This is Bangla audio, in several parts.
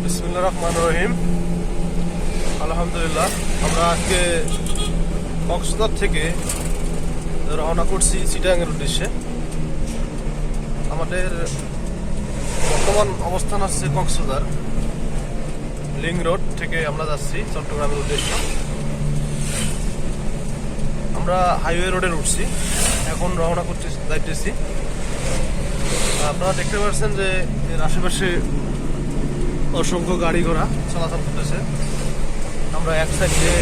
বিসমিল্লাহির রহমানির রহিম। আলহামদুলিল্লাহ, আমরা আজকে কক্সবাজার থেকে রওনা করছি চিটাগাংয়ের উদ্দেশ্যে। আমাদের বর্তমান অবস্থান হচ্ছে কক্সবাজার লিং রোড থেকে আমরা যাচ্ছি চট্টগ্রামের উদ্দেশ্যে। আমরা হাইওয়ে রোডে উঠছি, এখন রওনা করতে যাইতেছি। আপনারা দেখতে পাচ্ছেন যে এর আশেপাশে অসংখ্য গাড়ি ঘোড়া চলাচল করতেছে। আমরা এক সাইড দিয়ে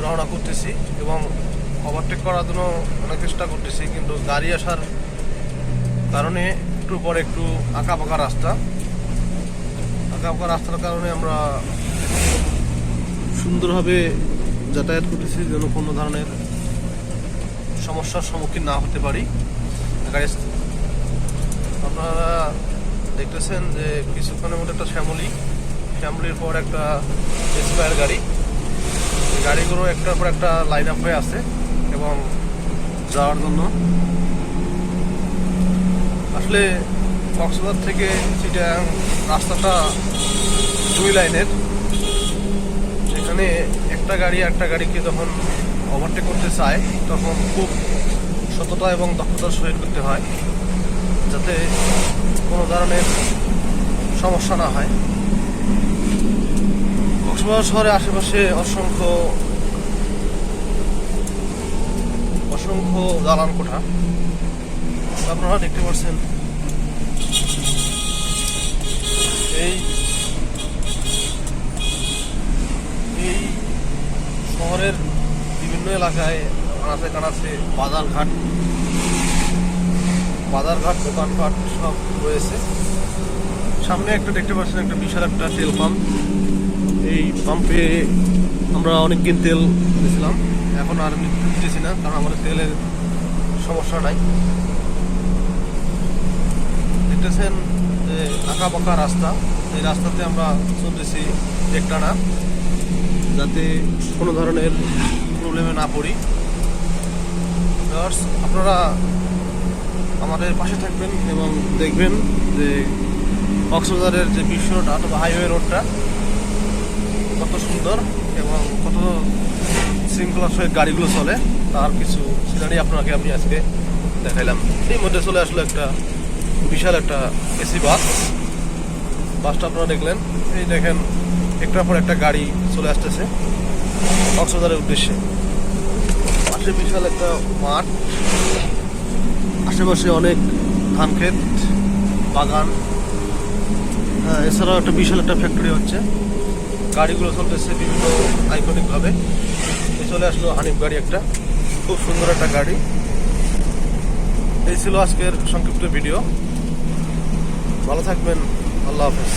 রওনা করতেছি এবং ওভারটেক করার জন্য অনেক চেষ্টা করতেছি, কিন্তু গাড়ি আসার কারণে একটু পরে একটু আঁকা বাঁকা রাস্তার কারণে আমরা সুন্দরভাবে যাতায়াত করতেছি, যেন কোনো ধরনের সমস্যার সম্মুখীন না হতে পারি। আপনারা দেখতেছেন যে কিছুক্ষণের মধ্যে একটা শ্যামলির পর একটা স্কয়ার গাড়িগুলো একটার পর একটা লাইন আপ হয়ে আছে এবং যাওয়ার জন্য। আসলে কক্সবাজার থেকে চিটাগাং রাস্তাটা 2 লাইনের। এখানে একটা গাড়িকে যখন ওভারটেক করতে চায় তখন খুব সততা এবং দক্ষতার সহিত করতে হয়, যাতে কোনো ধরনের সমস্যা না হয়। কক্সবাজার শহরের আশেপাশে অসংখ্য দালান কোঠা আপনারা দেখতে পাচ্ছেন। এই শহরের বিভিন্ন এলাকায় কানাচে বাজারঘাট দোকানপাট সব রয়েছে। সামনে একটা দেখতে পাচ্ছেন একটা বিশাল একটা তেল পাম্প। এই পাম্পে আমরা অনেকদিন তেল দিয়েছিলাম, এখন আর দিতেছি না, কারণ আমাদের তেলের সমস্যা নাই। দেখতেছেন যে আঁকা বাঁকা রাস্তা, এই রাস্তাতে আমরা চলতেছি একটানা, যাতে কোনো ধরনের প্রবলেমে না পড়ি। আপনারা আমাদের পাশে থাকবেন এবং দেখবেন যে কক্সবাজারের যে বিশ্ব রোড অথবা হাইওয়ে রোডটা কত সুন্দর এবং কত শৃঙ্খলার সহিত গাড়িগুলো চলে, তার কিছু সিনারি আপনাকে আমি আজকে দেখাইলাম। এই মধ্যে চলে আসলো একটা বিশাল একটা এসি বাসটা আপনারা দেখলেন। এই দেখেন একটার পর একটা গাড়ি চলে আসতেছে কক্সবাজারের উদ্দেশ্যে। পাশে বিশাল একটা মাঠ, আশেপাশে অনেক ধান ক্ষেত, বাগান, এছাড়াও একটা বিশাল একটা ফ্যাক্টরি হচ্ছে। গাড়িগুলো চলতেছে বিভিন্ন আইকনিক ভাবে। চলে আসলো হানিফ গাড়ি, একটা খুব সুন্দর একটা গাড়ি। এই ছিল আজকের সংক্ষিপ্ত ভিডিও। ভালো থাকবেন, আল্লাহ হাফেজ।